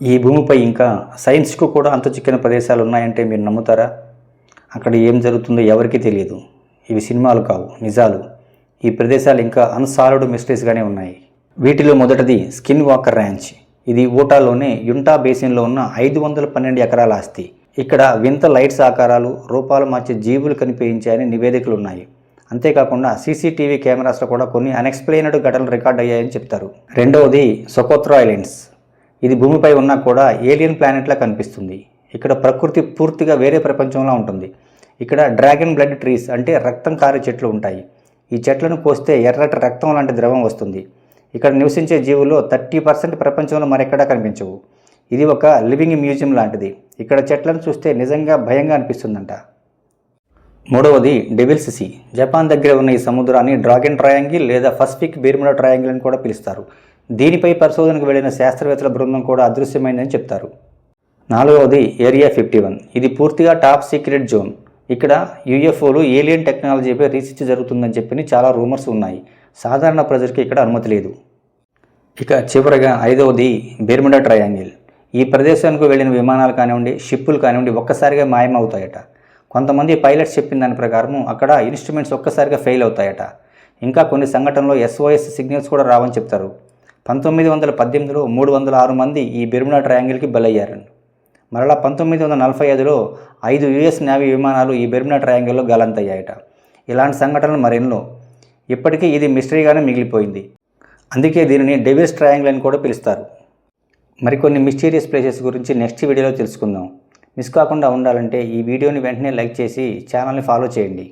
ఈ భూమిపై ఇంకా సైన్స్కు కూడా అంతుచిక్కిన ప్రదేశాలు ఉన్నాయంటే మీరు నమ్ముతారా? అక్కడ ఏం జరుగుతుందో ఎవరికీ తెలియదు. ఇవి సినిమాలు కావు, నిజాలు. ఈ ప్రదేశాలు ఇంకా అన్సాల్వ్డ్ మిస్టరీస్గానే ఉన్నాయి. వీటిలో మొదటిది స్కిన్ వాకర్ ర్యాంచ్. ఇది ఊటాలోనే యుంటా బేసిన్లో ఉన్న 512 ఎకరాల ఆస్తి. ఇక్కడ వింత లైట్స్ ఆకారాలు, రూపాలు మార్చే జీవులు కనిపించాయని నివేదికలు ఉన్నాయి. అంతేకాకుండా సీసీటీవీ కెమెరాస్లో కూడా కొన్ని అన్ఎక్స్ప్లెయిన్డ్ ఘటనలు రికార్డ్ అయ్యాయని చెప్తారు. రెండవది సొకోత్రా ఐలాండ్స్. ఇది భూమిపై ఉన్నా కూడా ఏలియన్ ప్లానెట్లా కనిపిస్తుంది. ఇక్కడ ప్రకృతి పూర్తిగా వేరే ప్రపంచంలా ఉంటుంది. ఇక్కడ డ్రాగన్ బ్లడ్ ట్రీస్ అంటే రక్తం కారే చెట్లు ఉంటాయి. ఈ చెట్లను కోస్తే ఎర్రటి రక్తం లాంటి ద్రవం వస్తుంది. ఇక్కడ నివసించే జీవుల్లో 30% ప్రపంచంలో మరెక్కడా కనిపించవు. ఇది ఒక లివింగ్ మ్యూజియం లాంటిది. ఇక్కడ చెట్లను చూస్తే నిజంగా భయంగా అనిపిస్తుందంట. మూడవది డెవిల్స్ సీ. జపాన్ దగ్గర ఉన్న ఈ సముద్రాన్ని డ్రాగన్ ట్రయాంగిల్ లేదా పసిఫిక్ బెర్ముడా ట్రయాంగిల్ అని కూడా పిలుస్తారు. దీనిపై పరిశోధనకు వెళ్లిన శాస్త్రవేత్తల బృందం కూడా అదృశ్యమైందని చెప్తారు. నాలుగవది ఏరియా 51. ఇది పూర్తిగా టాప్ సీక్రెట్ జోన్. ఇక్కడ యూఎఫ్ఓలు, ఏలియన్ టెక్నాలజీపై రీసెర్చ్ జరుగుతుందని చెప్పి చాలా రూమర్స్ ఉన్నాయి. సాధారణ ప్రజలకు ఇక్కడ అనుమతి లేదు. ఇక చివరగా ఐదవది బెర్ముడా ట్రయాంగిల్. ఈ ప్రదేశానికి వెళ్ళిన విమానాలు కానివ్వండి, షిప్పులు కానివ్వండి ఒక్కసారిగా మాయమవుతాయట. కొంతమంది పైలట్స్ చెప్పిన దాని ప్రకారం అక్కడ ఇన్స్ట్రుమెంట్స్ ఒక్కసారిగా ఫెయిల్ అవుతాయట. ఇంకా కొన్ని సంఘటనలో SOS సిగ్నల్స్ కూడా రావని చెప్తారు. 1918లో 306 మంది ఈ బెర్ముడా ట్రయాంగిల్కి బలయ్యారు. మరలా 1945లో 5 US నేవీ విమానాలు ఈ బెర్ముడా ట్రయాంగిల్లో గల్లంతయ్యాయట. ఇలాంటి సంఘటనలు మరెన్నో. ఇప్పటికీ ఇది మిస్టరీగానే మిగిలిపోయింది. అందుకే దీనిని డెవిల్స్ ట్రయాంగిల్ అని కూడా పిలుస్తారు. మరికొన్ని మిస్టీరియస్ ప్లేసెస్ గురించి నెక్స్ట్ వీడియోలో తెలుసుకుందాం. మిస్ కాకుండా ఉండాలంటే ఈ వీడియోని వెంటనే లైక్ చేసి ఛానల్ని ఫాలో చేయండి.